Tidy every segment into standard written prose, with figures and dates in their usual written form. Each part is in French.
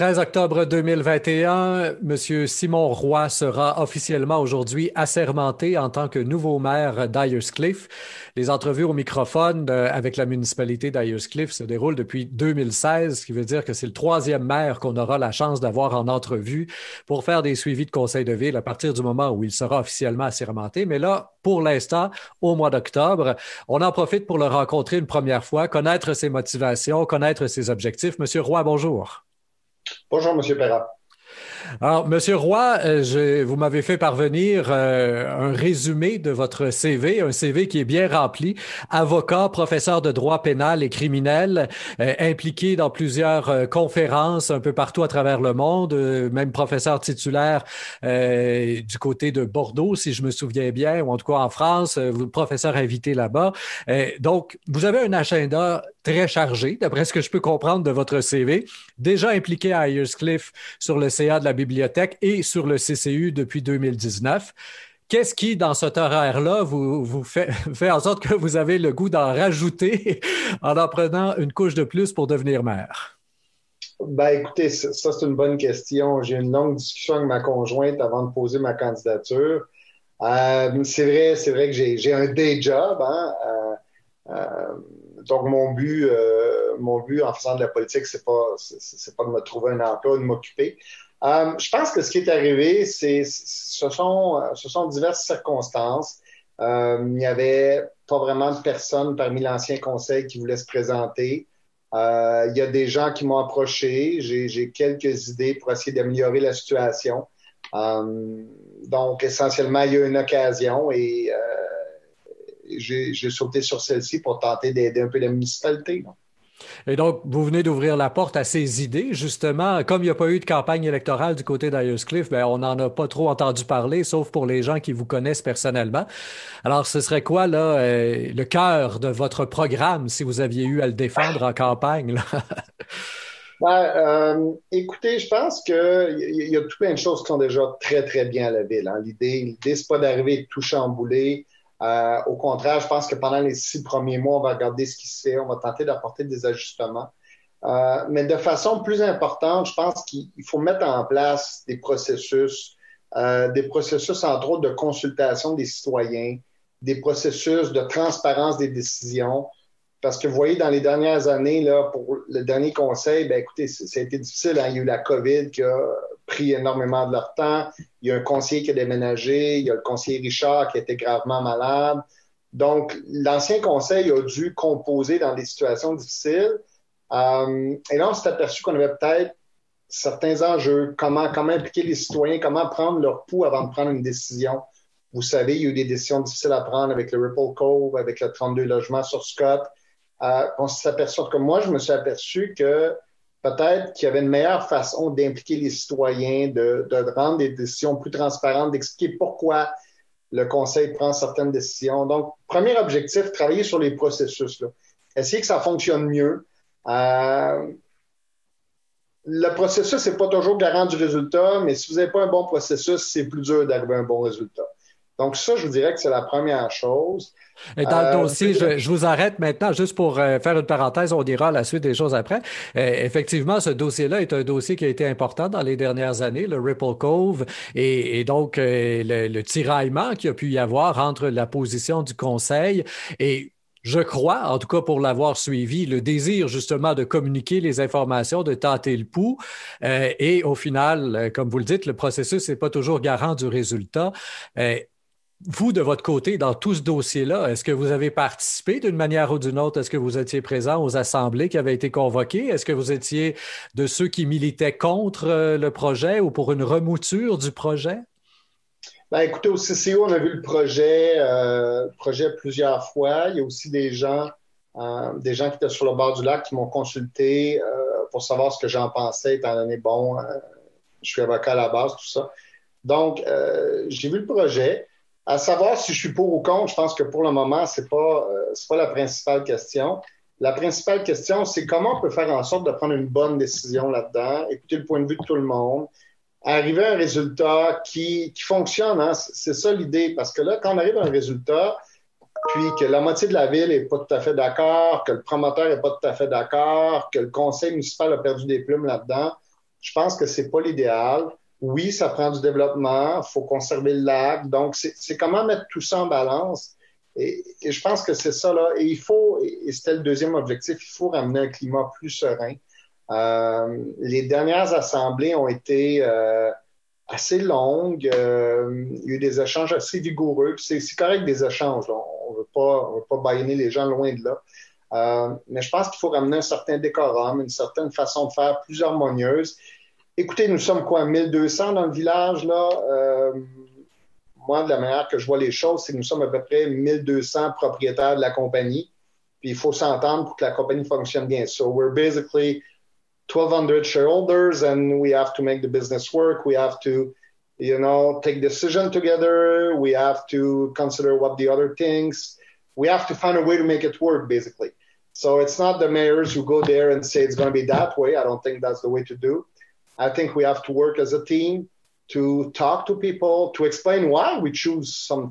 13 octobre 2021, Monsieur Simon Roy sera officiellement aujourd'hui assermenté en tant que nouveau maire d'Ayerscliff. Les entrevues au microphone avec la municipalité d'Ayerscliff se déroulent depuis 2016, ce qui veut dire que c'est le troisième maire qu'on aura la chance d'avoir en entrevue pour faire des suivis de conseil de ville à partir du moment où il sera officiellement assermenté. Mais là, pour l'instant, au mois d'octobre, on en profite pour le rencontrer une première fois, connaître ses motivations, connaître ses objectifs. Monsieur Roy, bonjour. Bonjour, Monsieur Perra. Alors, Monsieur Roy, vous m'avez fait parvenir un résumé de votre CV, un CV qui est bien rempli. Avocat, professeur de droit pénal et criminel, impliqué dans plusieurs conférences un peu partout à travers le monde, même professeur titulaire du côté de Bordeaux, si je me souviens bien, ou en tout cas en France, vous professeur invité là-bas. Donc, vous avez un agenda très chargé, d'après ce que je peux comprendre de votre CV, déjà impliqué à Ayerscliff sur le CA de la bibliothèque et sur le CCU depuis 2019. Qu'est-ce qui, dans cet horaire-là, vous fait en sorte que vous avez le goût d'en rajouter en prenant une couche de plus pour devenir maire? Écoutez, ça, c'est une bonne question. J'ai eu une longue discussion avec ma conjointe avant de poser ma candidature. C'est vrai que j'ai un day job, hein. Donc, mon but en faisant de la politique, c'est pas de me trouver un emploi, de m'occuper. Je pense que ce qui est arrivé, ce sont diverses circonstances. Il n'y avait pas vraiment de personnes parmi l'ancien conseil qui voulaient se présenter. Il y a des gens qui m'ont approché. J'ai quelques idées pour essayer d'améliorer la situation. Donc, essentiellement, il y a eu une occasion et j'ai sauté sur celle-ci pour tenter d'aider un peu la municipalité. Et donc, vous venez d'ouvrir la porte à ces idées, justement. Comme il n'y a pas eu de campagne électorale du côté d'Ayerscliff, ben, on n'en a pas trop entendu parler, sauf pour les gens qui vous connaissent personnellement. Alors, ce serait quoi, là, le cœur de votre programme si vous aviez eu à le défendre en campagne, là? Écoutez, je pense qu'il y a tout plein de choses qui sont déjà très, très bien à la ville, hein. L'idée, c'est pas d'arriver tout chamboulé. Au contraire, je pense que pendant les 6 premiers mois, on va regarder ce qui se fait, on va tenter d'apporter des ajustements. Mais de façon plus importante, je pense qu'il faut mettre en place des processus entre autres de consultation des citoyens, des processus de transparence des décisions. Parce que vous voyez, dans les dernières années, là, pour le dernier conseil, écoutez, ça a été difficile, hein. Il y a eu la COVID qui a pris énormément de leur temps. Il y a un conseiller qui a déménagé. Il y a le conseiller Richard qui était gravement malade. Donc, l'ancien conseil a dû composer dans des situations difficiles. Et là, on s'est aperçu qu'on avait peut-être certains enjeux, comment impliquer les citoyens, comment prendre leur pouls avant de prendre une décision. Vous savez, il y a eu des décisions difficiles à prendre avec le Ripple Cove, avec le 32 logements sur Scott. On s'est aperçu, que moi, je me suis aperçu que peut-être qu'il y avait une meilleure façon d'impliquer les citoyens, de rendre des décisions plus transparentes, d'expliquer pourquoi le conseil prend certaines décisions. Donc, premier objectif, travailler sur les processus, là. Essayer que ça fonctionne mieux. Le processus n'est pas toujours garant du résultat, mais si vous n'avez pas un bon processus, c'est plus dur d'arriver à un bon résultat. Donc ça, je vous dirais que c'est la première chose. Et dans le dossier, je vous arrête maintenant juste pour faire une parenthèse, on dira la suite des choses après. Effectivement, ce dossier-là est un dossier qui a été important dans les dernières années, le Ripple Cove, et donc le tiraillement qu'il y a pu y avoir entre la position du Conseil et je crois, en tout cas pour l'avoir suivi, le désir justement de communiquer les informations, de tenter le pouls. Et au final, comme vous le dites, le processus n'est pas toujours garant du résultat. Vous, de votre côté, dans tout ce dossier-là, est-ce que vous avez participé d'une manière ou d'une autre? Est-ce que vous étiez présent aux assemblées qui avaient été convoquées? Est-ce que vous étiez de ceux qui militaient contre le projet ou pour une remouture du projet? Écoutez, au CCO, on a vu le projet plusieurs fois. Il y a aussi des gens qui étaient sur le bord du lac qui m'ont consulté pour savoir ce que j'en pensais, étant donné, bon, je suis avocat à la base, tout ça. Donc, j'ai vu le projet. À savoir si je suis pour ou contre, je pense que pour le moment, c'est pas la principale question. La principale question, c'est comment on peut faire en sorte de prendre une bonne décision là-dedans, écouter le point de vue de tout le monde, arriver à un résultat qui fonctionne, hein. C'est ça l'idée. Parce que là, quand on arrive à un résultat, puis que la moitié de la ville n'est pas tout à fait d'accord, que le promoteur n'est pas tout à fait d'accord, que le conseil municipal a perdu des plumes là-dedans, Je pense que c'est pas l'idéal. Oui, ça prend du développement, il faut conserver le lac. Donc, c'est comment mettre tout ça en balance. Et je pense que c'est ça, là. Et et c'était le deuxième objectif, il faut ramener un climat plus serein. Les dernières assemblées ont été assez longues. Il y a eu des échanges assez vigoureux. C'est correct des échanges. On veut pas bâillonner les gens loin de là. Mais je pense qu'il faut ramener un certain décorum, une certaine façon de faire plus harmonieuse. Écoutez, nous sommes quoi, 1200 dans le village, là? Moi, de la manière que je vois les choses, c'est que nous sommes à peu près 1200 propriétaires de la compagnie. Puis il faut s'entendre pour que la compagnie fonctionne bien. So we're basically 1,200 shareholders and we have to make the business work. We have to, take decision together. We have to consider what the other thinks. We have to find a way to make it work, basically. So it's not the mayors who go there and say it's going to be that way. I don't think that's the way to do. I think we have to work as a team to talk to people, to explain why we choose some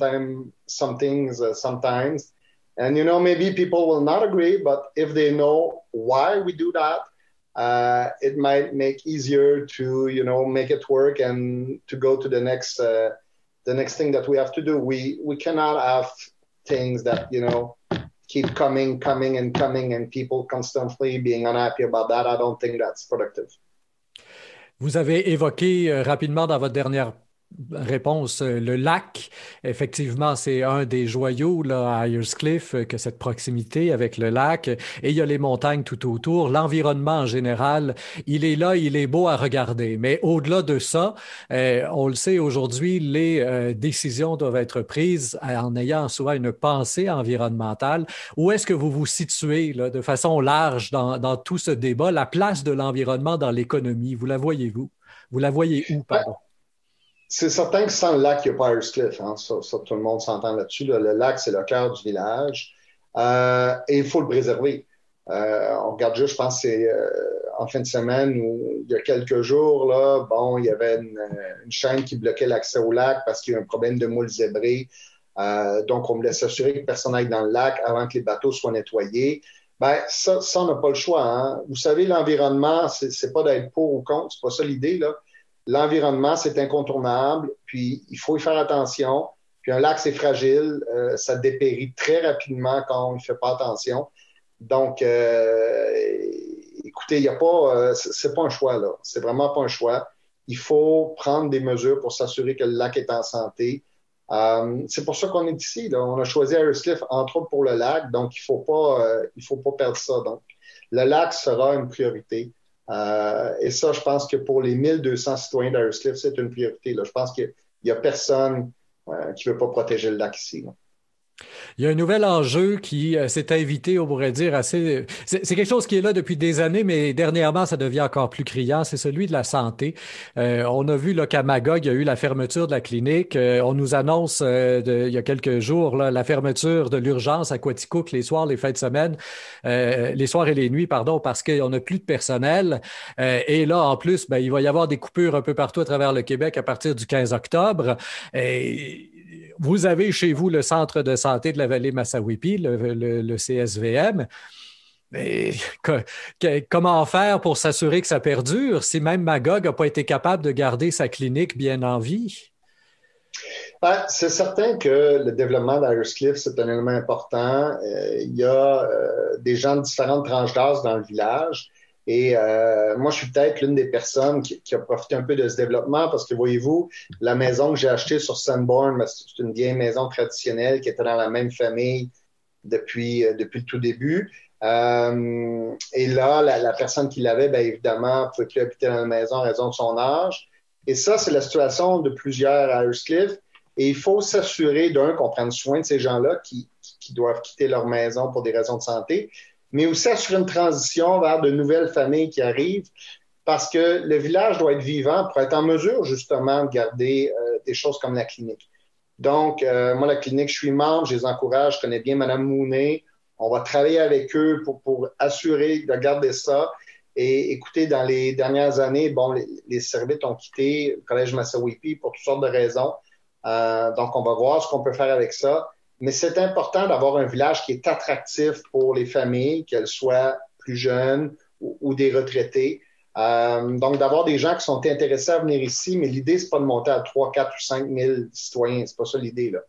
things sometimes. And, maybe people will not agree, but if they know why we do that, it might make easier to, make it work and to go to the next thing that we have to do. We cannot have things that, keep coming and people constantly being unhappy about that. I don't think that's productive. Vous avez évoqué rapidement dans votre dernière réponse le lac. Effectivement, c'est un des joyaux là, à Ayers que cette proximité avec le lac. Et il y a les montagnes tout autour. L'environnement en général, il est là, il est beau à regarder. Mais au-delà de ça, on le sait aujourd'hui, les décisions doivent être prises en ayant souvent une pensée environnementale. Où est-ce que vous vous situez là, de façon large dans tout ce débat, la place de l'environnement dans l'économie? Vous la voyez-vous? Vous la voyez où, pardon? C'est certain que sans le lac, il n'y a pas Ayers hein. Ça, tout le monde s'entend là-dessus. Là. Le lac, c'est le cœur du village. Et il faut le préserver. On regarde juste, je pense, c'est en fin de semaine ou il y a quelques jours, là, bon, il y avait une chaîne qui bloquait l'accès au lac parce qu'il y a eu un problème de moules zébrés. Donc, on voulait s'assurer que personne n'aille dans le lac avant que les bateaux soient nettoyés. Ben, ça on n'a pas le choix. Hein. Vous savez, l'environnement, c'est pas d'être pour ou contre, c'est pas ça l'idée, là. L'environnement, c'est incontournable, puis il faut y faire attention. Puis un lac, c'est fragile, ça dépérit très rapidement quand on ne fait pas attention. Donc, écoutez, il y a pas, c'est pas un choix là, c'est vraiment pas un choix. Il faut prendre des mesures pour s'assurer que le lac est en santé. C'est pour ça qu'on est ici. Là. On a choisi Ayers entre autres pour le lac, donc il faut pas perdre ça. Donc, le lac sera une priorité. Et ça, je pense que pour les 1200 citoyens d'Ayers c'est une priorité. Là. Je pense qu'il y a personne qui veut pas protéger le lac ici. Là. Il y a un nouvel enjeu qui s'est invité, on pourrait dire, assez... C'est quelque chose qui est là depuis des années, mais dernièrement, ça devient encore plus criant. C'est celui de la santé. On a vu là, qu'à Magog, il y a eu la fermeture de la clinique. On nous annonce il y a quelques jours là, la fermeture de l'urgence à Quaticook les soirs, les fins de semaine, les soirs et les nuits, pardon, parce qu'on n'a plus de personnel. Et là, en plus, ben, il va y avoir des coupures un peu partout à travers le Québec à partir du 15 octobre. Et vous avez chez vous le Centre de santé de la vallée Massawippi, le CSVM. Mais comment faire pour s'assurer que ça perdure si même Magog n'a pas été capable de garder sa clinique bien en vie? Ben, c'est certain que le développement d'Ayers c'est un élément important. Il y a des gens de différentes tranches d'âge dans le village. Et moi, je suis peut-être l'une des personnes qui a profité un peu de ce développement parce que, voyez-vous, la maison que j'ai achetée sur Sanborn, c'est une vieille maison traditionnelle qui était dans la même famille depuis le tout début. Et là, la personne qui l'avait, bien évidemment, ne pouvait plus habiter dans la maison en raison de son âge. Et ça, c'est la situation de plusieurs à Ayers. Et il faut s'assurer, d'un, qu'on prenne soin de ces gens-là qui doivent quitter leur maison pour des raisons de santé, mais aussi assurer une transition vers de nouvelles familles qui arrivent parce que le village doit être vivant pour être en mesure justement de garder des choses comme la clinique. Donc, moi, la clinique, je suis membre, je les encourage, je connais bien Mme Mounet. On va travailler avec eux pour assurer de garder ça. Et écoutez, dans les dernières années, bon, les services ont quitté le Collège Massawippi pour toutes sortes de raisons. Donc, on va voir ce qu'on peut faire avec ça. Mais c'est important d'avoir un village qui est attractif pour les familles, qu'elles soient plus jeunes ou des retraités. Donc, d'avoir des gens qui sont intéressés à venir ici, mais l'idée, c'est pas de monter à 3, 4 ou 5 000 citoyens. C'est pas ça l'idée, là.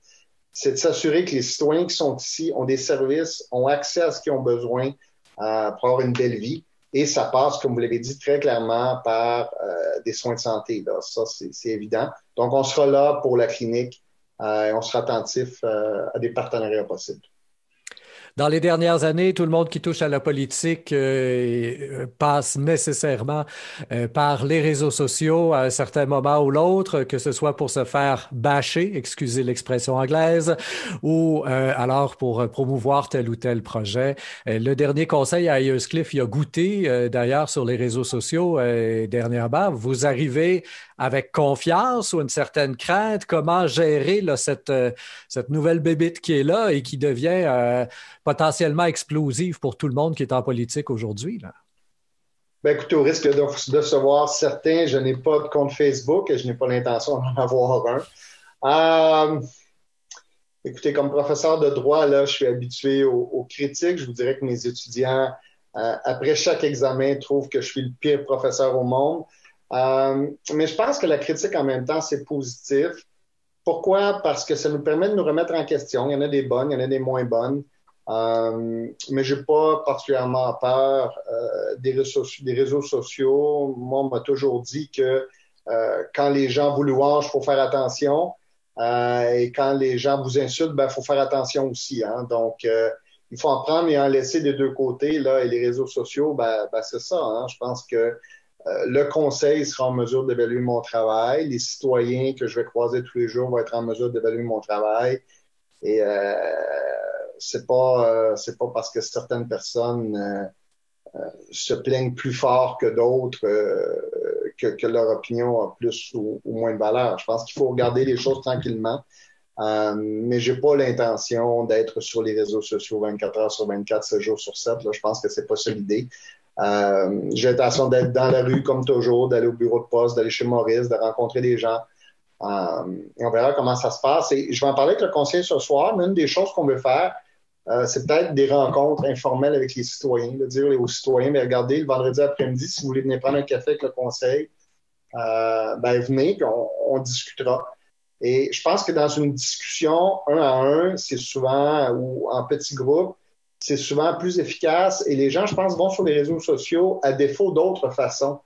C'est de s'assurer que les citoyens qui sont ici ont des services, ont accès à ce qu'ils ont besoin pour avoir une belle vie. Et ça passe, comme vous l'avez dit très clairement, par des soins de santé. Là. Ça, c'est évident. Donc, on sera là pour la clinique et on sera attentif à des partenariats possibles. Dans les dernières années, tout le monde qui touche à la politique passe nécessairement par les réseaux sociaux à un certain moment ou l'autre, que ce soit pour se faire bâcher, excusez l'expression anglaise, ou alors pour promouvoir tel ou tel projet. Le dernier conseil à Ayers-Cliff, il a goûté d'ailleurs sur les réseaux sociaux dernièrement. Vous arrivez avec confiance ou une certaine crainte? Comment gérer là, cette nouvelle bébite qui est là et qui devient potentiellement explosive pour tout le monde qui est en politique aujourd'hui, là? Ben, écoutez, au risque de recevoir certains, je n'ai pas de compte Facebook et je n'ai pas l'intention d'en avoir un. Écoutez, comme professeur de droit, là, je suis habitué aux critiques. Je vous dirais que mes étudiants, après chaque examen, trouvent que je suis le pire professeur au monde. Mais je pense que la critique, en même temps, c'est positif. Pourquoi? Parce que ça nous permet de nous remettre en question. Il y en a des bonnes, il y en a des moins bonnes. Mais j'ai pas particulièrement peur des réseaux sociaux. Moi, on m'a toujours dit que quand les gens vous louangent, il faut faire attention. Et quand les gens vous insultent, ben faut faire attention aussi. Hein? Donc, il faut en prendre et en laisser des deux côtés. Là, et les réseaux sociaux, c'est ça. Hein? Je pense que le conseil sera en mesure d'évaluer mon travail. Les citoyens que je vais croiser tous les jours vont être en mesure d'évaluer mon travail. Et c'est pas parce que certaines personnes se plaignent plus fort que d'autres que leur opinion a plus ou moins de valeur. Je pense qu'il faut regarder les choses tranquillement. Mais j'ai pas l'intention d'être sur les réseaux sociaux 24 heures sur 24, 7 jours sur 7. Là. Je pense que c'est pas ça l'idée. J'ai l'intention d'être dans la rue comme toujours, d'aller au bureau de poste, d'aller chez Maurice, de rencontrer des gens. Et on verra comment ça se passe. Et je vais en parler avec le conseiller ce soir, mais une des choses qu'on veut faire, c'est peut-être des rencontres informelles avec les citoyens, de dire aux citoyens, mais regardez, le vendredi après-midi, si vous voulez venir prendre un café avec le conseil, venez, puis on discutera. Et je pense que dans une discussion un à un, c'est souvent, ou en petit groupe, c'est souvent plus efficace. Et les gens, je pense, vont sur les réseaux sociaux à défaut d'autres façons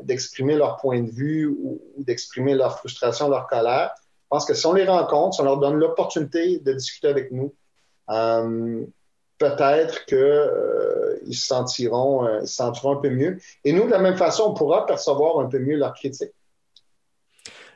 d'exprimer leur point de vue ou d'exprimer leur frustration, leur colère. Je pense que si on les rencontre, si on leur donne l'opportunité de discuter avec nous, peut-être qu'ils se sentiront un peu mieux. Et nous, de la même façon, on pourra percevoir un peu mieux leurs critiques.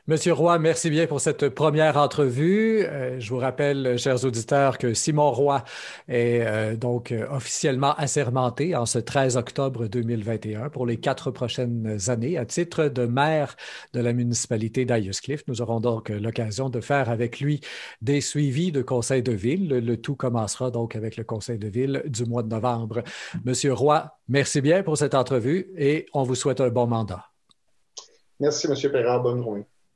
Monsieur Roy, merci bien pour cette première entrevue. Je vous rappelle, chers auditeurs, que Simon Roy est donc officiellement assermenté en ce 13 octobre 2021 pour les 4 prochaines années à titre de maire de la municipalité d'Ayers-Cliff. Nous aurons donc l'occasion de faire avec lui des suivis de conseil de ville. Le tout commencera donc avec le conseil de ville du mois de novembre. Monsieur Roy, merci bien pour cette entrevue et on vous souhaite un bon mandat. Merci, Monsieur Perrin. Bonne journée.